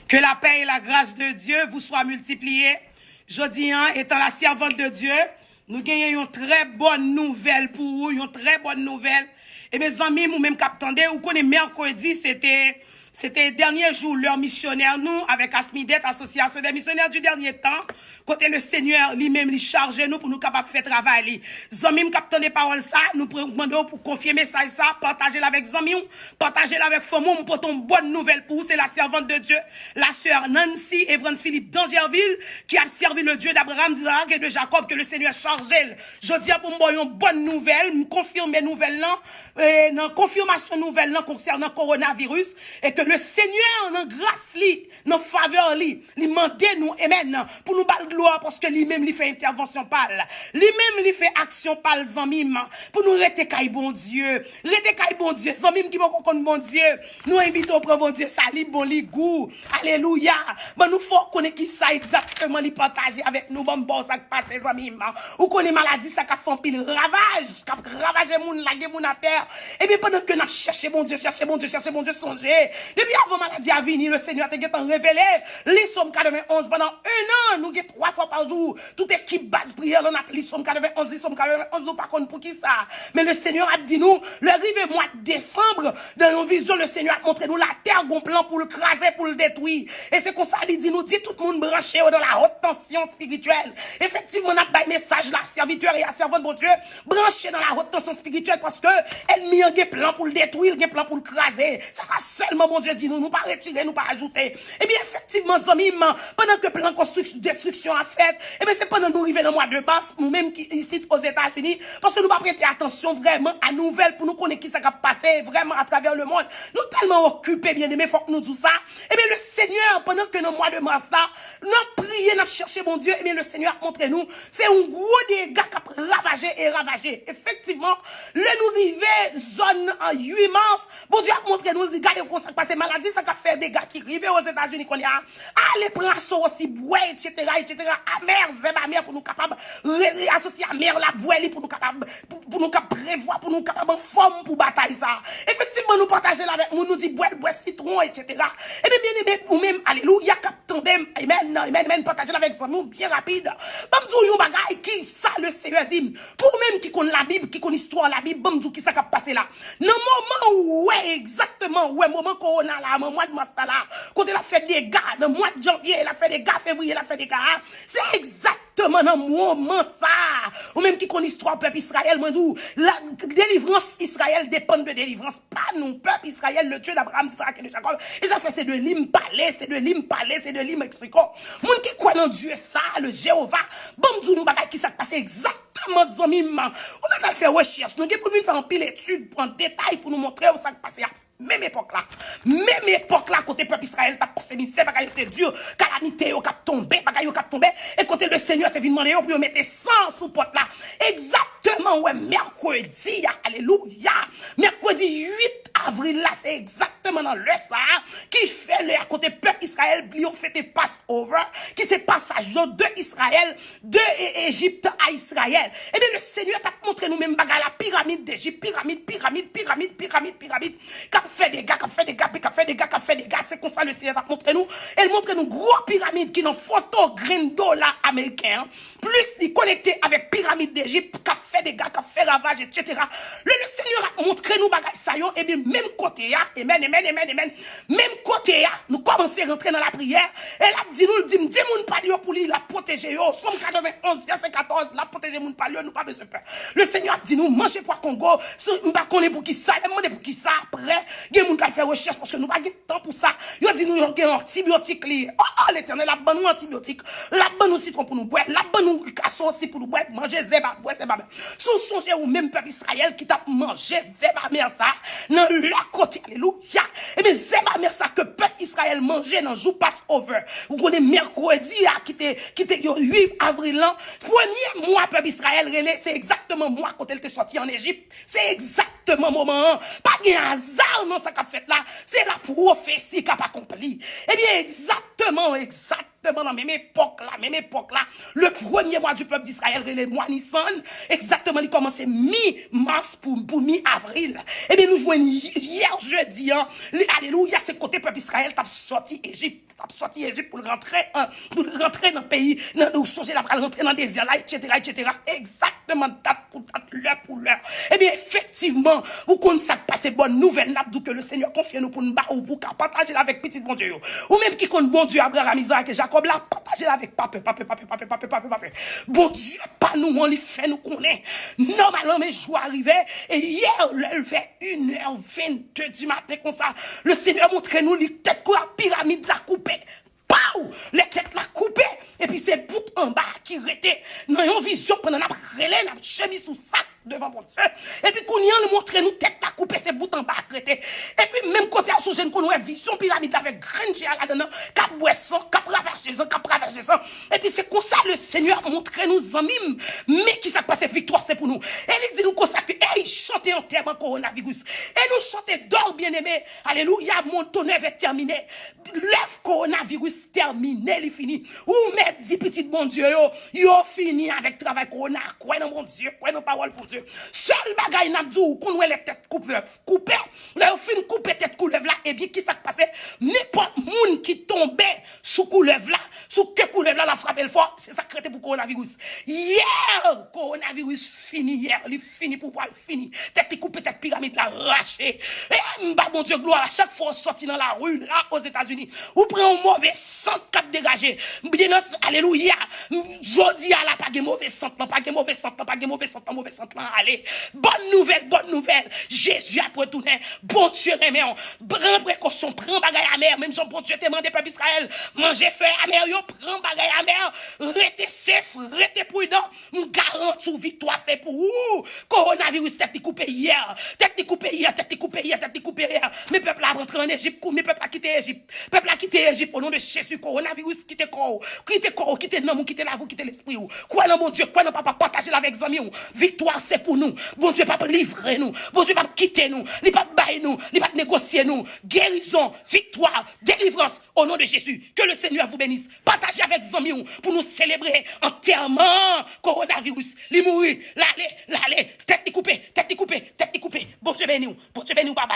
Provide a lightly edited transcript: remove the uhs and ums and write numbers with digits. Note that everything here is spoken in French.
Que la paix et la grâce de Dieu vous soient multipliées. Jodi, étant la servante de Dieu, nous gagnons une très bonne nouvelle pour vous, une très bonne nouvelle. Et mes amis, vous même qu'attendez, vous connaissez mercredi, c'était dernier jour, leur missionnaire, nous, avec Asmidet, Association des missionnaires du dernier temps, côté le Seigneur lui-même, lui charge nous pour nous capables de faire travail. Zamim, captant des paroles ça, nous demandons pour confirmer ça et ça, partagez-la avec Zamim, partagez-la avec Fomou, pour une bonne nouvelle pour vous, c'est la servante de Dieu, la sœur Nancy Evans Philippe d'Angerville, qui a servi le Dieu d'Abraham, d'Isaac et de Jacob, que le Seigneur charge elle. Je dis pour moi une bonne nouvelle, me confirmer nouvelle là, une confirmation nouvelle là concernant coronavirus, et que le Seigneur, dans grâce li, dans faveur li mande nous, amen, pour nous battre gloire, parce que lui-même, lui fait intervention pâle. Lui-même, lui fait action pâle, zamim, pour nous rester caille bon Dieu. Rester caille bon Dieu. Zamim qui va connaître bon Dieu. Nous invitons pour bon Dieu, ça li bon li goût. Alléluia. Ben, nous faut connaître qui ça exactement, li partager avec nous, bon ça qui passe, zamim. Ou connaît maladie, ça qui fait un pile ravage, qui ravage moun, la moun à terre. Et bien, pendant que nous cherchons bon Dieu, songez. Depuis avant maladie à venir, le Seigneur t'a révélé. Les sommes 91 pendant un an, nous avons 3 fois par jour. Toute équipe base prière, on a les sommes 91, les sommes 91, nous par contre pour qui ça. Mais le Seigneur a dit nous, le rive mois de décembre, dans nos visions, le Seigneur a montré nous la terre gon plan pour le craser, pour le détruire. Et c'est comme ça, il dit nous, dit tout le monde branché dans la haute tension spirituelle. Effectivement, on a un message la serviteur et la servante de Dieu, branché dans la haute tension spirituelle parce que elle mis un plan pour le détruire, un plan pour le craser. Ça seulement, mon Dieu dit nous pas retirer, nous pas ajouter. Et bien, effectivement, zamim, pendant que plan destruction a fait, et bien, c'est pendant nous arriver dans le mois de mars, nous-mêmes ici aux États-Unis, parce que nous pas prêter attention vraiment à nouvelles pour nous connaître qui ça va passer vraiment à travers le monde. Nous tellement occupés, bien aimés, faut que nous disons ça. Et bien, le Seigneur, pendant que dans le mois de mars là, nous prions, nous cherchons mon Dieu, et bien, le Seigneur a montré nous, c'est un gros dégât qui a ravagé. Effectivement, le nous arriver zone en 8 mars, bon Dieu a montré nous, il dit, regardez comment ça passe, maladie, ça a fait des gars qui arrivent aux États-Unis qu'on y a. Allez, prendre aussi, boire, etc. Amer, zéba, mère, pour nous capables, associer à mère, la boire, pour nous capables, pour nous capables prévoir, pour nous capables en forme pour bataille ça. Effectivement, nous partager avec nous, nous dit boire, citron, etc. Et bien, bien aimé, ou même, alléluia, tandem, amen, partager avec nous, bien rapide. Bamdou, yon bagay, qui ça, le Seigneur dit, pour même qui connaît la Bible, qui connaît l'histoire, la Bible, bamdou, qui ça qui a passé là. Dans le moment où, exactement, moment corona là, mois de mars là, quand elle a fait des gars, dans le mois de janvier, elle a fait des gars, février, elle a fait des gars, c'est exactement dans le moment ça, ou même qui connaît l'histoire peuple Israël, moi dis, la délivrance Israël dépend de délivrance, pas nous, peuple Israël, le Dieu d'Abraham, d'Isaac et de Jacob, et ça fait c'est de l'hymne parler, c'est de l'hymne expliquer. Moun qui croit dans Dieu ça, le Jéhovah, bon nous nous bagay qui ça passe exactement zamim, on va faire recherche, nous pour nous faire un pile étude, prendre détail pour nous montrer où ça passe. Même époque là, côté peuple Israël, t'as passé misère, bagay était dur, calamité, au cap tombé, et côté le Seigneur t'es venu demander pour mettre 100 sous porte là. Exactement, ouais, mercredi, alléluia, mercredi 8 avril là, c'est exactement dans le ça, qui fait le côté peuple Israël, ils ont fait des Passover, qui c'est passage de Israël, de Égypte à Israël. Et bien le Seigneur t'a montré nous même bagay la pyramide d'Égypte, pyramide, qu'a fait des gars, c'est comme ça le Seigneur t'a montré nous. Elle montre nous gros pyramide qui dans photo green dollar américain, plus il connecté avec pyramide d'Égypte, qu'a fait des gars, qu'a fait ravage, etc. Le Seigneur a montré nous bagay ça yo, et bien même côté ya, amen, même côté ya, nous commençons à rentrer dans la prière, et là dit moun pa yo pour lui la protéger yo, Somme 91 verset 14, la protéger moun pa yo, nous pas besoin peur. Le Seigneur a dit nous manger pour Congo, m'pa connait pour qui ça, demande pour qui ça après, gen moun ka faire recherche parce que nous pas de temps pour ça. Yo dit nous yon gen antibiotique li. Oh l'Éternel la ban nous antibiotique, la ban nous citron pour nous boire, la ban nous casson aussi pour nous boire, manger zeba, boire zeba. Sous songez ou même peuple Israël qui t'a mangé zeba mer ça dans leur côté, alléluia. Et bien zeba mer ça que peuple Israël mangeait dans jour Passover. Vous connaissez mercredi qui était 8 avril là, premier mois peuple Israël relais, c'est exactement moi quand elle était sorti en Égypte. C'est exactement moment. Pas de hasard dans ce qu'a fait là, c'est la prophétie qu'a accompli. Eh bien exactement Dans la même époque là, le premier mois du peuple d'Israël, le mois Nissan, exactement, il commençait mi-mars pour mi-avril. Eh bien, nous voyons hier jeudi, hein, alléluia, c'est côté peuple d'Israël, t'as sorti Égypte pour rentrer dans le pays, nous songer la rentrer dans le désert là, etc. Exactement, date l'heure pour l'heure. Eh bien, effectivement, vous connaissez ça passe bonne nouvelle, n'a que le Seigneur confie nous pour nous battre ou pour partager avec petit bon Dieu. Ou même qui compte bon Dieu, Abraham, Isaac et Jacob là, partager avec papa. Bon Dieu, pas nous, on les fait nous connaître. Normalement, mes jours arrivaient, et hier, il fait 1h22 du matin comme ça, le Seigneur montre nous les têtes que la pyramide la coupée. Pau! Les têtes la coupée. Et puis c'est bout en bas qui rétait. Dans une vision pendant la relais, la chemise sous sac devant mon Dieu. Et puis qu'on y a montre nous tête la coupée, c'est bout en bas qui rétait. Et puis même côté à sous-jeune qu'on a vision pyramide avec graine à là-dedans, cap boisson, cap ravager ça. Et puis c'est comme ça le Seigneur montre nous amis, mais qui s'est passé victoire c'est pour nous. Et il dit nous comme ça que hey, chantez en terme coronavirus. Et nous chantez d'or bien-aimé. Alléluia, mon tonnerre est terminé. L'œuvre coronavirus terminé, il finit. Ou mettre dit petit bon Dieu yo fini avec travail corona. Quoi non bon Dieu, quoi non parole pour Dieu. Seul bagay n'a dit qu'on les têtes coupées. Là fin couper tête couleuvre là et bien qui ça passé n'importe monde qui tombait sous couleuvre là, sous que couleuvre là la frappe le fort, c'est ça créé pour coronavirus. Hier coronavirus fini hier, il fini pour voir fini. Tête coupée tête pyramide là arraché. Et bon Dieu gloire à chaque fois sorti dans la rue là aux États-Unis. Ou prend un mauvais sang cap dégagé. Bien notre alléluia. Jodi à la pas de mauvais sang, allez. Bonne nouvelle. Jésus a retourné. Bon Dieu remet on. Prends précaution, prends bagaille amer, même si bon Dieu te demandé peuple Israël, manger fait amer yo, prends bagaille amer, restez safe, restez prudent, garantis victoire c'est pour vous. Coronavirus tête coupé hier. Mais peuple a rentré en Égypte, mais peuple a quitté Égypte au nom de Jésus. Coronavirus quitte corps, quitte nom, quitte la vous, quitte l'esprit. Quoi non bon Dieu, quoi non papa partager avec amis. Victoire c'est pour nous. Bon Dieu pas livrer nous. Bon Dieu pas quitter nous, il pas bailler nous, il pas négocier nous. Guérison, victoire, délivrance au nom de Jésus. Que le Seigneur vous bénisse. Partagez avec amis pour nous célébrer enterrement coronavirus. Li mourir, l'aller, tête coupée. Bon Dieu béni, papa.